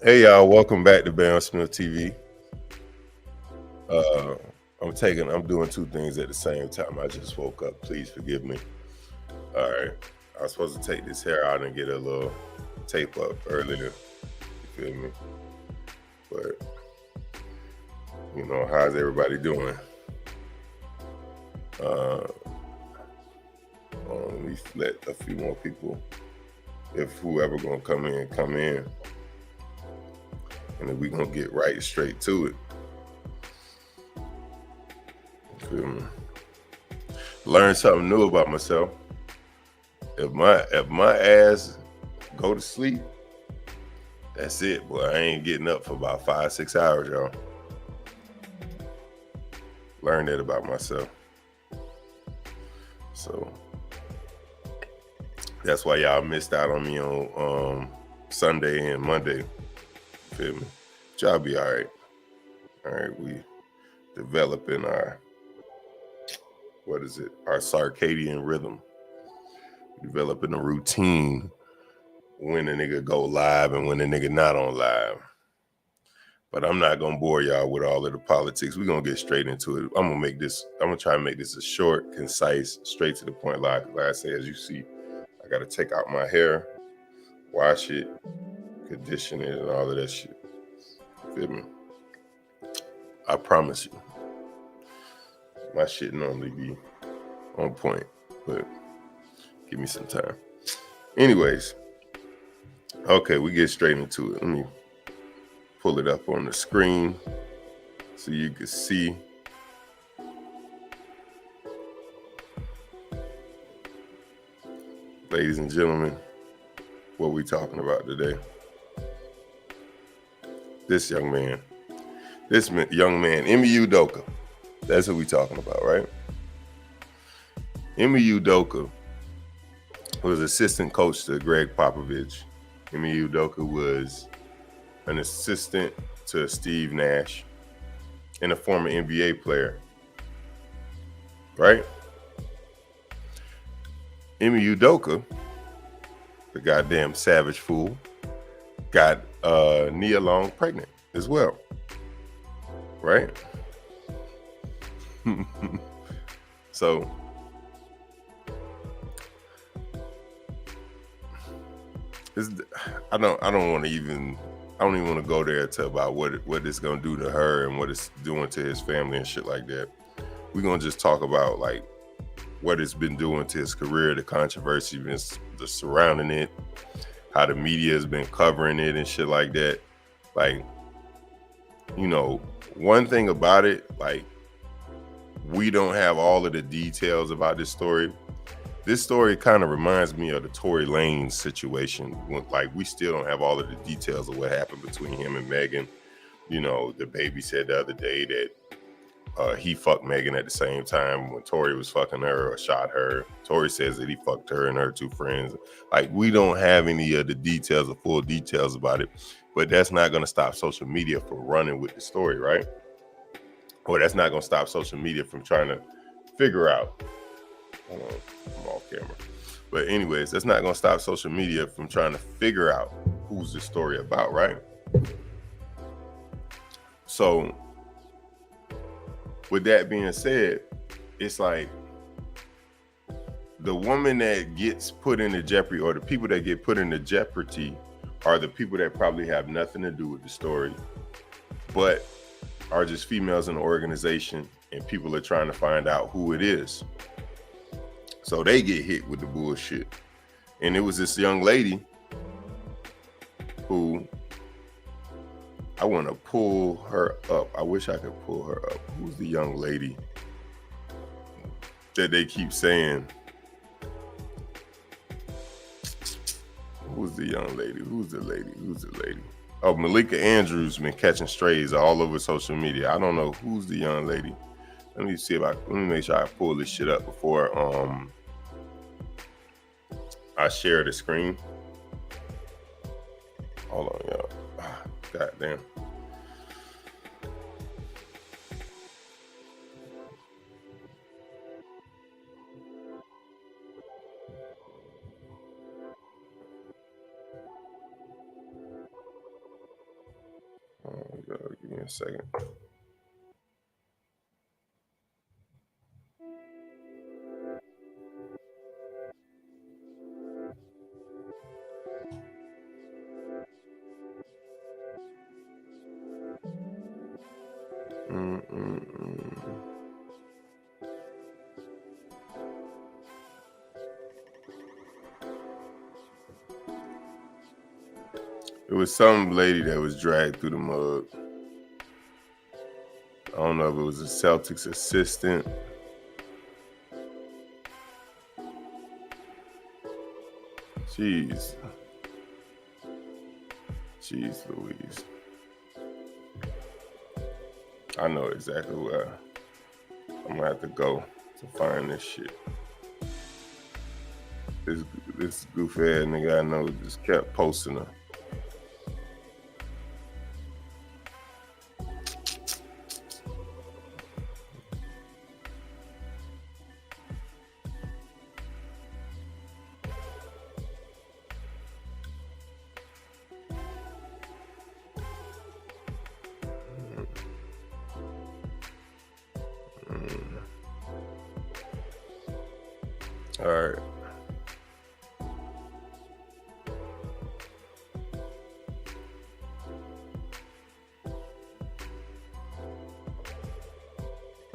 Hey y'all, welcome back to Bam Smith TV. Uh, I'm doing two things at the same time. I just woke up. Please forgive me. All right, I was supposed to take this hair out and get a little tape up earlier. You feel me? But how's everybody doing? Uh, let me let a few more people, if whoever gonna come in, and then we gonna get right straight to it. You feel me? Learn something new about myself. If my ass go to sleep, that's it, boy. I ain't getting up for about 5-6 hours, y'all. Learn that about myself. So that's why y'all missed out on me on Sunday and Monday. Feel me? But y'all be all right. All right, we developing our circadian rhythm. Developing a routine when a nigga go live and when a nigga not on live. But I'm not gonna bore y'all with all of the politics. We're gonna get straight into it. I'm gonna try and make this a short, concise, straight to the point live. Like I say, as you see, I gotta take out my hair, wash it, condition it, and all of that shit. Feel me? I promise you. My shit normally be on point, but give me some time. Anyways, okay, we get straight into it. Let me pull it up on the screen so you can see. Ladies and gentlemen, what we talking about today. This young man, Emi Udoka. That's what we talking about, right? Emi Udoka was assistant coach to Greg Popovich. Emi Udoka was an assistant to Steve Nash and a former NBA player, right? Emi Udoka, the goddamn savage fool, got Nia Long pregnant as well, right? So I don't even want to go there to about what it's gonna do to her and what it's doing to his family and shit like that. We're gonna just talk about like what it's been doing to his career, the controversy the surrounding it, how the media has been covering it and shit like that. Like, one thing about it, like, we don't have all of the details about this story. This story kind of reminds me of the Tory Lanez situation. Like, we still don't have all of the details of what happened between him and Megan. The baby said the other day that he fucked Megan at the same time when Tory was fucking her or shot her. Tory says that he fucked her and her two friends. Like, we don't have any of the details or full details about it, but that's not going to stop social media from running with the story, right? Or that's not going to stop social media from trying to figure out. Hold on, I'm off camera. But anyways, that's not going to stop social media from trying to figure out who's the story about, right? So with that being said, it's like the woman that gets put into jeopardy, or the people that get put into jeopardy, are the people that probably have nothing to do with the story, but are just females in the organization, and people are trying to find out who it is. So they get hit with the bullshit. And it was this young lady who, I want to pull her up. I wish I could pull her up. Who's the young lady that they keep saying? Who's the young lady? Who's the lady? Oh, Malika Andrews been catching strays all over social media. I don't know who's the young lady. Let me make sure I pull this shit up before I share the screen. Hold on, y'all. God damn. a second. It was some lady that was dragged through the mud. I don't know if it was a Celtics assistant. Jeez Louise. I know exactly where I'm gonna have to go to find this shit. This goofy ass nigga I know just kept posting her. All right.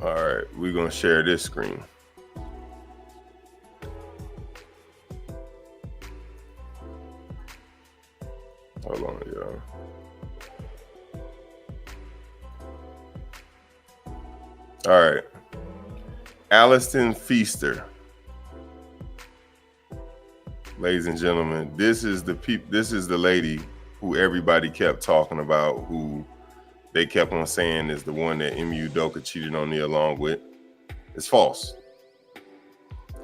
All right, we're gonna share this screen. Hold on, y'all. All right. Alliston Feaster. Ladies and gentlemen, this is the lady who everybody kept talking about, who they kept on saying is the one that Udoka cheated on Nia Long with. It's false.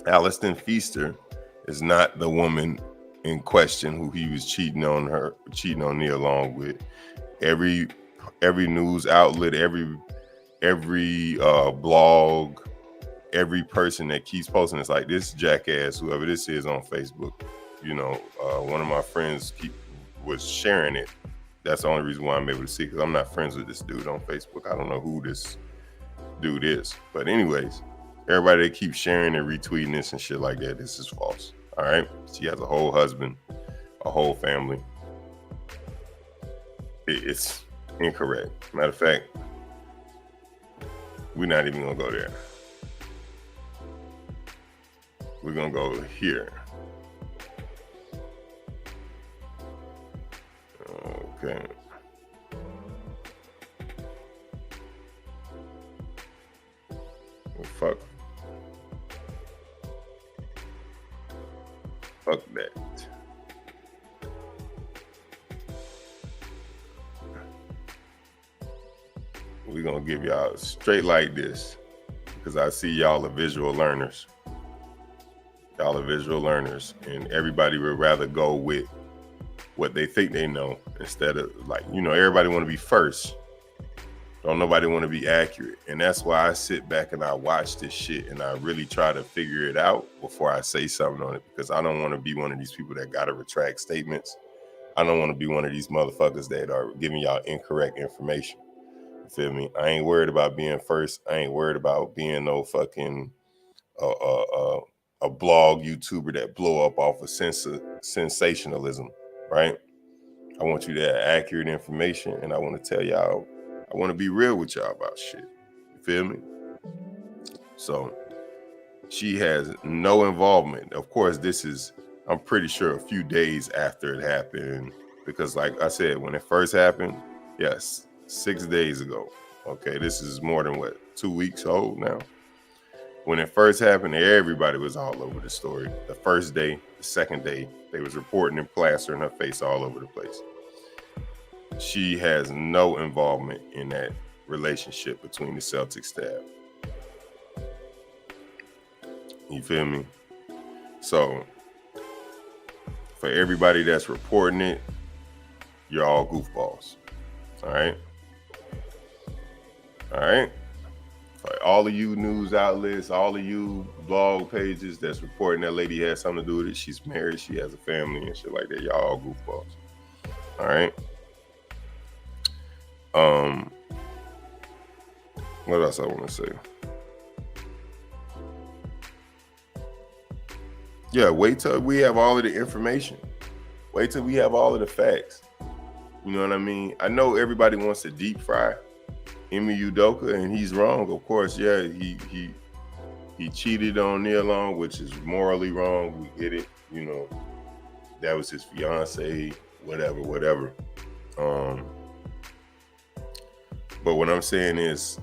Alliston Feaster is not the woman in question who he was cheating on Nia Long with. Every news outlet, every blog, every person that keeps posting, it's like this jackass, whoever this is on Facebook. You know, one of my friends was sharing it. That's the only reason why I'm able to see, because I'm not friends with this dude on Facebook. I don't know who this dude is. But anyways, everybody that keeps sharing and retweeting this and shit like that, this is false. All right? She has a whole husband, a whole family. It's incorrect. Matter of fact, we're not even going to go there. We're going to go here. Okay. Well, fuck that. We're going to give y'all straight like this, because I see y'all are visual learners. Y'all are visual learners, and everybody would rather go with what they think they know instead of, like, you know, everybody want to be first. Don't nobody want to be accurate. And that's why I sit back and I watch this shit and I really try to figure it out before I say something on it, because I don't want to be one of these people that got to retract statements. I don't want to be one of these motherfuckers that are giving y'all incorrect information. You feel me? I ain't worried about being first. I ain't worried about being no fucking a blog YouTuber that blow up off of sensationalism, right? I want you to have accurate information, and I want to tell y'all, I want to be real with y'all about shit. You feel me? So she has no involvement. Of course, this is, I'm pretty sure, a few days after it happened, because like I said, when it first happened, yes, 6 days ago. Okay, this is more than 2 weeks old now. When it first happened, everybody was all over the story. The first day, the second day, they was reporting and plastering her face all over the place. She has no involvement in that relationship between the Celtics staff. You feel me? So, for everybody that's reporting it, you're all goofballs. All right? All right? For all of you news outlets, all of you blog pages that's reporting that lady has something to do with it, she's married, she has a family and shit like that, y'all all goofballs. All right? What else I want to say? Yeah, wait till we have all of the information. Wait till we have all of the facts. You know what I mean? I know everybody wants to deep fry Udoka, and he's wrong. Of course, yeah, he cheated on Nia Long, which is morally wrong. We get it. You know, that was his fiance, whatever. But what I'm saying is,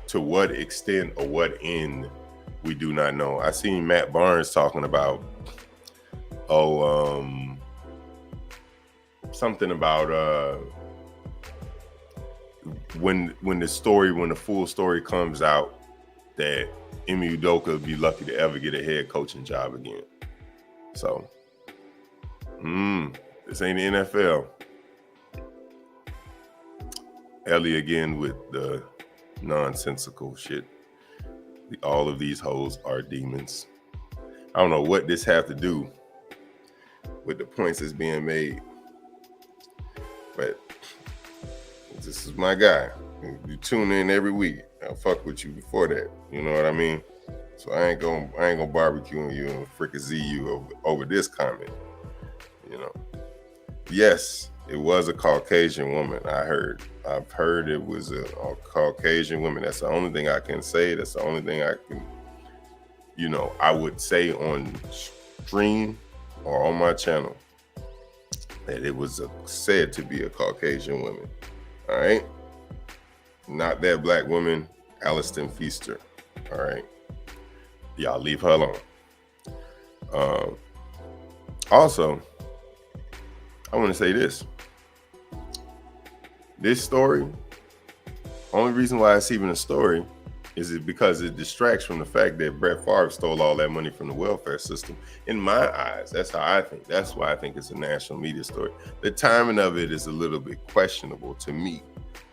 to what extent or what end, we do not know. I seen Matt Barnes talking about, something about when the full story comes out, that Emi Udoka would be lucky to ever get a head coaching job again. So, this ain't the NFL. Ellie again with the nonsensical shit. All of these hoes are demons. I don't know what this have to do with the points that's being made, but this is my guy. You tune in every week. I'll fuck with you before that. You know what I mean? So I ain't gonna barbecue on you and fricassee you over this comment. You know. Yes, it was a Caucasian woman. I've heard it was a Caucasian woman. That's the only thing I can say. That's the only thing I can, I would say on stream or on my channel, that it was said to be a Caucasian woman. All right? Not that black woman, Alliston Feaster. All right? Y'all leave her alone. Also, I want to say this. This story, only reason why it's even a story is it because it distracts from the fact that Brett Farve stole all that money from the welfare system. In my eyes, that's how I think. That's why I think it's a national media story. The timing of it is a little bit questionable to me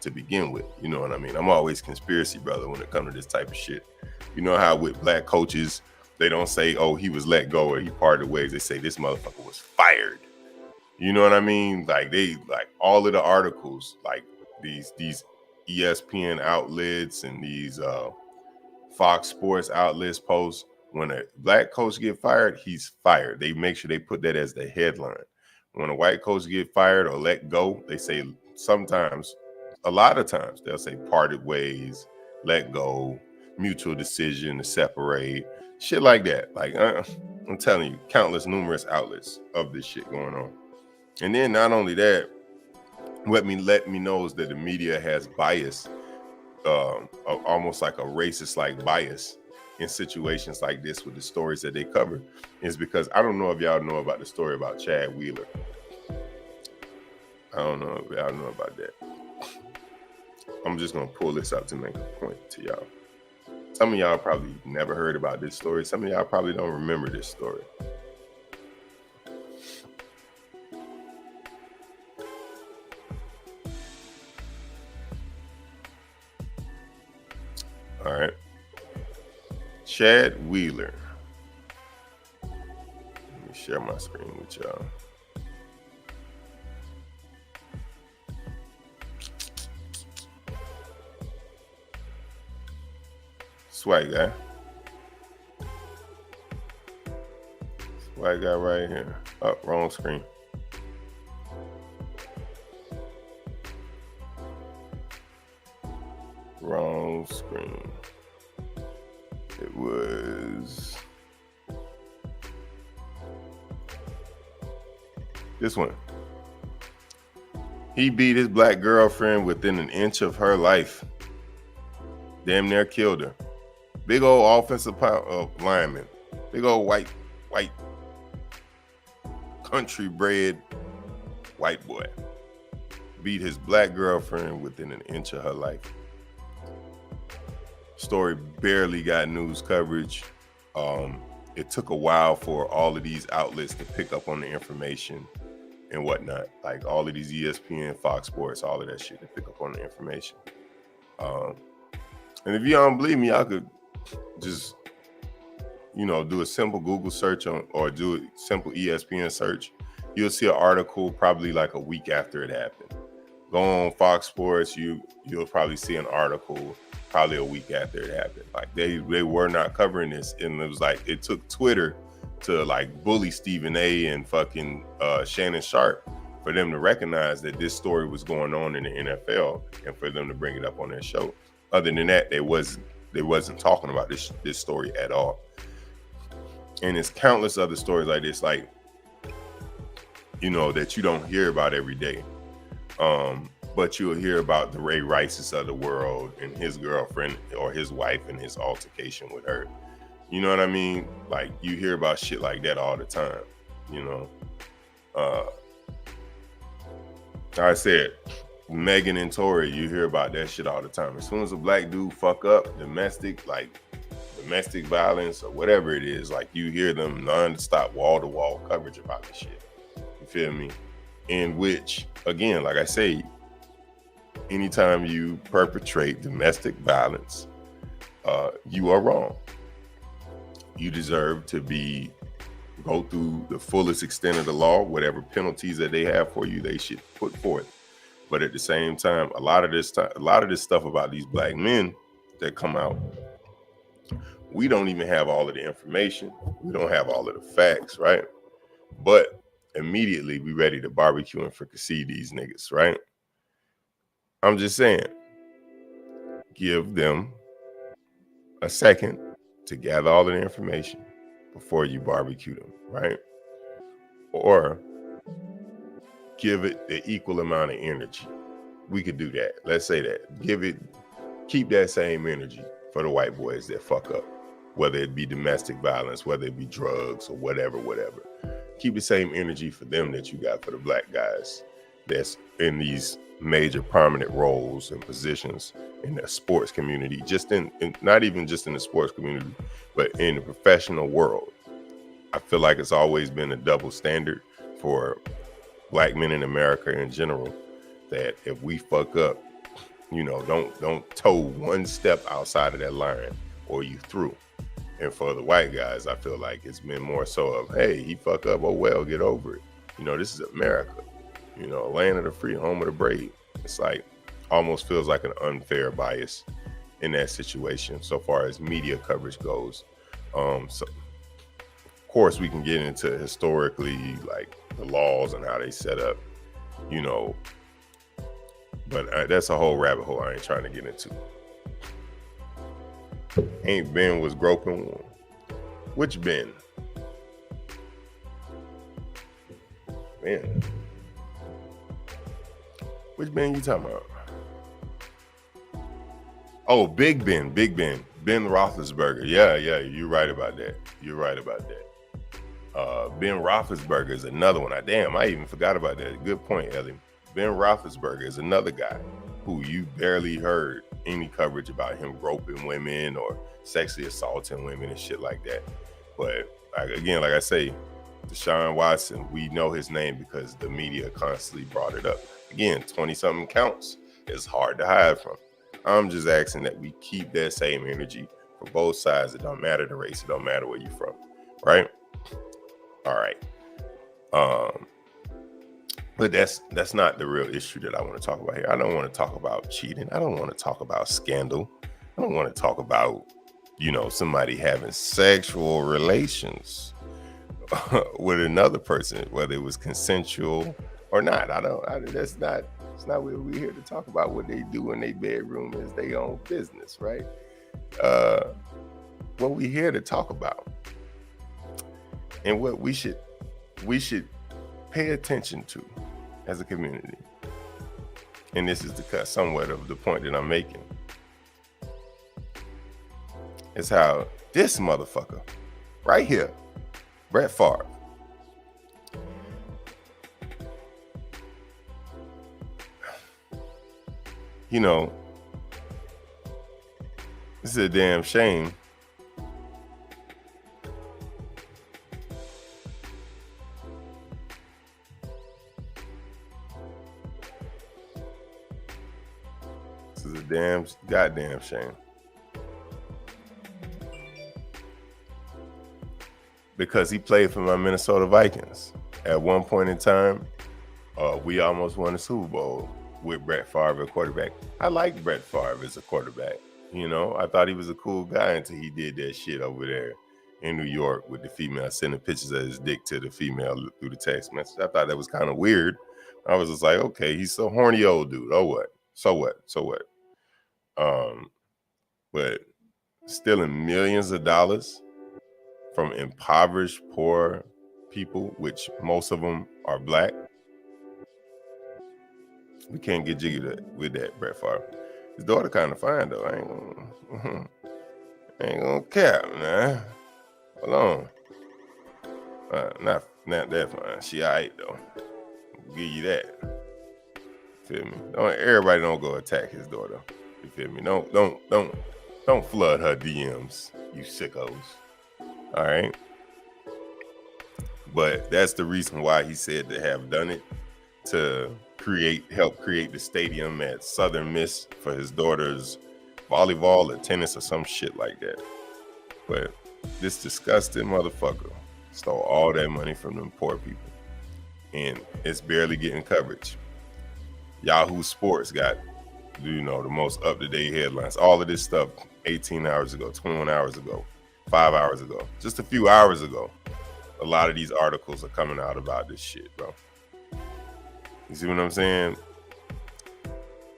to begin with. You know what I mean? I'm always conspiracy brother when it comes to this type of shit. You know how with black coaches, they don't say, oh, he was let go or he parted ways. They say this motherfucker was fired. You know what I mean? Like all of the articles, like these ESPN outlets and these Fox Sports outlets post, when a black coach get fired, he's fired. They make sure they put that as the headline. When a white coach get fired or let go, they say sometimes, a lot of times, they'll say parted ways, let go, mutual decision to separate, shit like that. Like I'm telling you, countless numerous outlets of this shit going on. And then not only that, let me know is that the media has bias, almost like a racist like bias in situations like this with the stories that they cover. Is because I don't know if y'all know about the story about Chad Wheeler. I don't know if y'all know about that. I'm just gonna pull this up to make a point to y'all. Some of y'all probably never heard about this story. Some of y'all probably don't remember this story. All right. Chad Wheeler. Let me share my screen with y'all. Swag guy. Swag guy right here. Oh, wrong screen. Wrong screen. It was this one. He beat his black girlfriend within an inch of her life. Damn near killed her. Big old offensive lineman. Big old white country bred white boy. Beat his black girlfriend within an inch of her life. Story barely got news coverage. It took a while for all of these outlets to pick up on the information and whatnot. Like all of these ESPN, Fox Sports, all of that shit to pick up on the information. And if you don't believe me, I could just, do a simple Google search or do a simple ESPN search. You'll see an article probably like a week after it happened. Go on Fox Sports, you'll probably see an article probably a week after it happened. Like they were not covering this, and it was like it took Twitter to like bully Stephen A. and fucking Shannon Sharp for them to recognize that this story was going on in the NFL and for them to bring it up on their show. Other than that, they wasn't talking about this story at all. And there's countless other stories like this, like, you know, that you don't hear about every day. But you'll hear about the Ray Rices of the world and his girlfriend or his wife and his altercation with her. You know what I mean? Like, you hear about shit like that all the time, you know? I said, Megan and Tory, you hear about that shit all the time. As soon as a black dude fuck up, domestic violence or whatever it is, like, you hear them non-stop wall-to-wall coverage about this shit. You feel me? In which, again, like I say, anytime you perpetrate domestic violence, you are wrong. You deserve to go through the fullest extent of the law. Whatever penalties that they have for you, they should put forth. But at the same time, a lot of this stuff about these black men that come out, we don't even have all of the information. We don't have all of the facts, right? But immediately we ready to barbecue and fricassee these niggas, right? I'm just saying, give them a second to gather all of the information before you barbecue them, right? Or give it the equal amount of energy. We could do that. Let's say that. Keep that same energy for the white boys that fuck up, whether it be domestic violence, whether it be drugs or whatever. Keep the same energy for them that you got for the black guys that's in these major prominent roles and positions in the sports community, not even just in the sports community, but in the professional world. I feel like it's always been a double standard for black men in America in general, that if we fuck up, you know, don't toe one step outside of that line or you through. And for the white guys, I feel like it's been more so of, hey, he fuck up, oh well, get over it. You know, this is America, you know, land of the free, home of the brave. It's like, almost feels like an unfair bias in that situation so far as media coverage goes. So of course we can get into historically, like, the laws and how they set up, you know, but that's a whole rabbit hole I ain't trying to get into. Ain't Ben was groping one. Which Ben? Ben. Which Ben you talking about? Oh, Big Ben. Ben Roethlisberger. Yeah, you're right about that. Ben Roethlisberger is another one. I even forgot about that. Good point, Ellie. Ben Roethlisberger is another guy who you barely heard any coverage about him groping women or sexually assaulting women and shit like that. But again, like I say, Deshaun Watson, we know his name because the media constantly brought it up. Again, 20-something counts. It's hard to hide from. I'm just asking that we keep that same energy for both sides. It don't matter the race. It don't matter where you're from, right? All right. But that's not the real issue that I want to talk about here. I don't want to talk about cheating. I don't want to talk about scandal. I don't want to talk about, you know, somebody having sexual relations with another person, whether it was consensual or not. That's not what we're here to talk about. What they do in their bedroom is their own business, right? What we're here to talk about and what we should pay attention to as a community. And this is somewhat of the point that I'm making. It's how this motherfucker right here, Brett Farve, you know, this is a damn shame. This is a goddamn shame. Because he played for my Minnesota Vikings. At one point in time, we almost won the Super Bowl with Brett Favre at quarterback. I like Brett Favre as a quarterback. You know, I thought he was a cool guy until he did that shit over there in New York with the female, sending pictures of his dick to the female through the text message. I thought that was kind of weird. I was just like, okay, he's so horny old dude. Oh what? So what? So what? Um, but stealing millions of dollars from impoverished, poor people, which most of them are black. We can't get jiggy with that, Brett Favre. His daughter kind of fine though. I ain't gonna cap, man. Hold on. Not that fine. She alright though. I'll give you that. Feel me? Everybody don't go attack his daughter. You feel me? Don't flood her DMs, you sickos. All right. But that's the reason why he said to have done it, to help create the stadium at Southern Miss for his daughter's volleyball or tennis or some shit like that. But this disgusting motherfucker stole all that money from them poor people, and it's barely getting coverage. Yahoo Sports got, the most up-to-date headlines. All of this stuff 18 hours ago, 21 hours ago, 5 hours ago, just a few hours ago. A lot of these articles are coming out about this shit, bro. You see what I'm saying?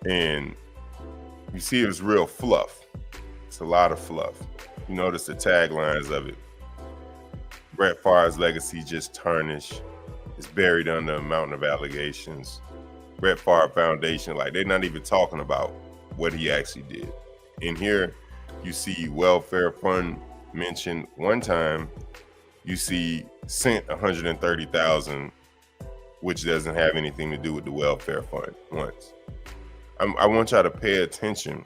And you see it's real fluff. It's a lot of fluff. You notice the taglines of it. Brett Favre's legacy just tarnished. It's buried under a mountain of allegations. Brett Favre Foundation, like they're not even talking about what he actually did. In here, you see welfare fund mentioned one time. You see sent $130,000, which doesn't have anything to do with the welfare fund once. I want y'all to pay attention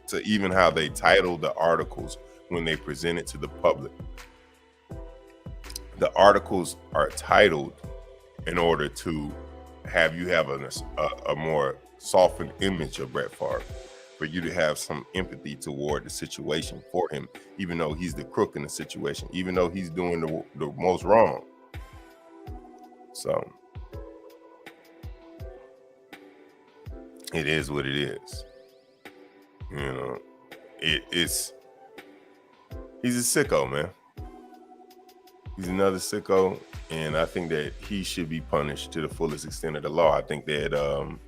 to even how they title the articles when they present it to the public. The articles are titled in order to have you have a more softened image of Brett Favre, for you to have some empathy toward the situation for him, even though he's the crook in the situation, even though he's doing the most wrong. So it is what it is. He's a sicko, man. He's another sicko, and I think that he should be punished to the fullest extent of the law. I think that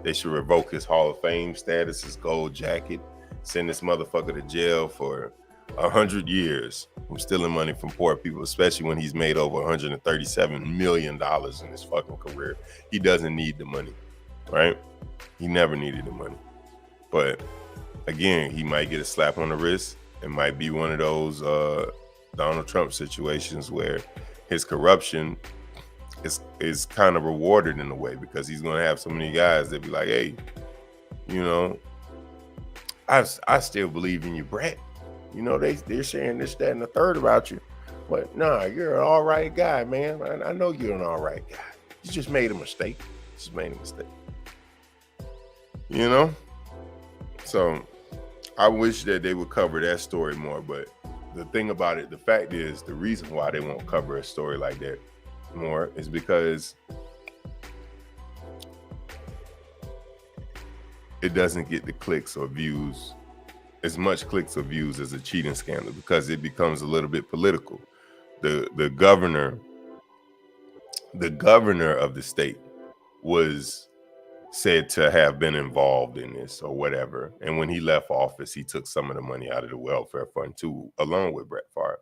they should revoke his Hall of Fame status, his gold jacket, send this motherfucker to jail for 100 years from stealing money from poor people, especially when he's made over $137 million in his fucking career. He doesn't need the money, right? He never needed the money. But again, he might get a slap on the wrist. It might be one of those Donald Trump situations where his corruption is kind of rewarded in a way, because he's going to have so many guys that be like, hey, I still believe in you, Brett. They're saying this, that, and the third about you. But nah, you're an all right guy, man. I know you're an all right guy. You just made a mistake. So I wish that they would cover that story more, but the thing about it, the fact is, the reason why they won't cover a story like that more is because it doesn't get the clicks or views, as much clicks or views as a cheating scandal, because it becomes a little bit political. The governor of the state was said to have been involved in this or whatever. And when he left office, he took some of the money out of the welfare fund too, along with Brett Favre.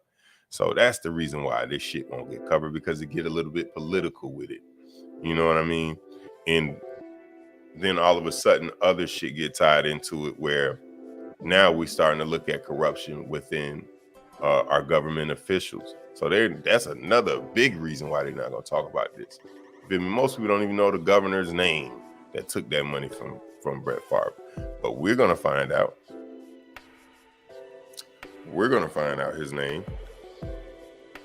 So that's the reason why this shit won't get covered, because it get a little bit political with it. You know what I mean? And then all of a sudden other shit get tied into it, where now we're starting to look at corruption within our government officials. So that's another big reason why they're not going to talk about this. Most people don't even know the governor's name that took that money from Brett Favre. But we're going to find out. We're going to find out his name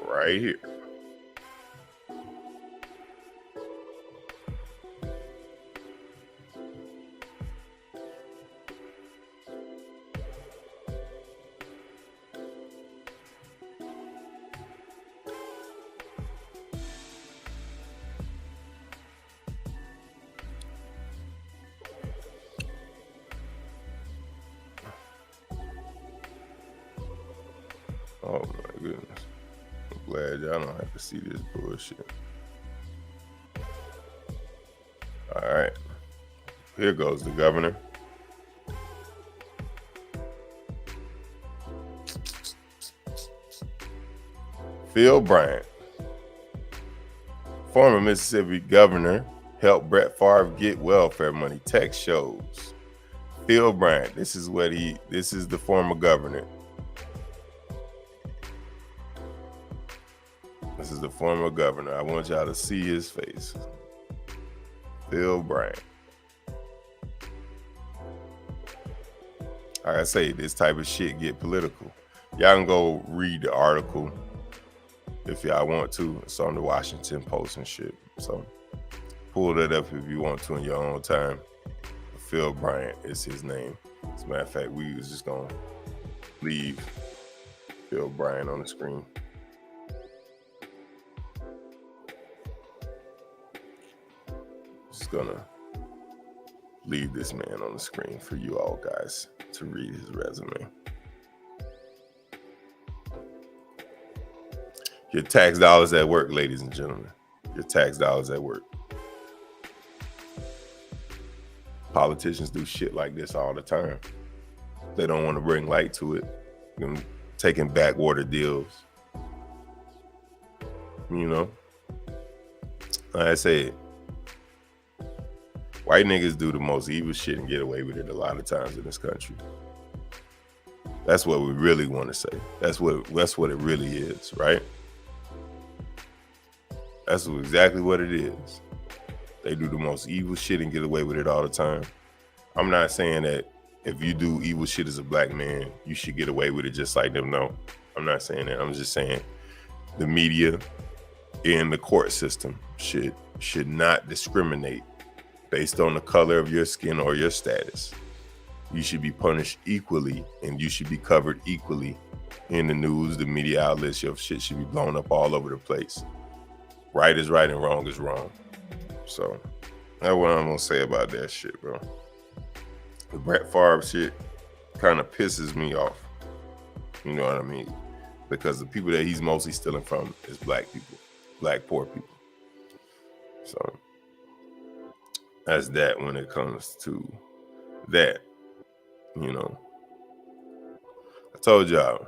right here. Oh my goodness. I'm glad y'all don't have to see this bullshit. All right. Here goes the governor. Phil Bryant, former Mississippi governor, helped Brett Favre get welfare money. Text shows. Phil Bryant, this is the former governor. This is the former governor. I want y'all to see his face. Phil Bryant. Like I say, this type of shit get political. Y'all can go read the article if y'all want to. It's on the Washington Post and shit. So pull that up if you want to in your own time. Phil Bryant is his name. As a matter of fact, we was just gonna leave Phil Bryant on the screen. Just gonna leave this man on the screen for you all guys to read his resume. Your tax dollars at work, ladies and gentlemen. Your tax dollars at work. Politicians do shit like this all the time. They don't want to bring light to it. Them taking backwater deals. You know? Like I said, white niggas do the most evil shit and get away with it a lot of times in this country. That's what we really want to say. That's what it really is, right? That's exactly what it is. They do the most evil shit and get away with it all the time. I'm not saying that if you do evil shit as a black man, you should get away with it just like them. No, I'm not saying that. I'm just saying the media and the court system should not discriminate based on the color of your skin or your status. You should be punished equally and you should be covered equally in the news, the media outlets. Your shit should be blown up all over the place. Right is right and wrong is wrong. So that's what I'm gonna say about that shit, bro. The Brett Favre shit kind of pisses me off. You know what I mean? Because the people that he's mostly stealing from is black people, black poor people. So that's that when it comes to that. You know, I told y'all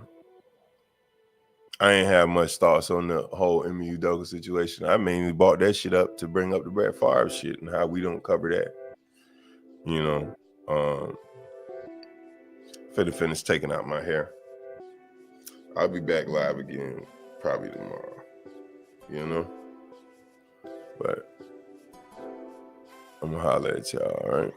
I ain't have much thoughts on the whole Udoka situation. I mainly brought that shit up to bring up the Brett Favre shit and how we don't cover that. You know, finna finish taking out my hair. I'll be back live again probably tomorrow. You know, but I'm gonna holler at y'all. All right.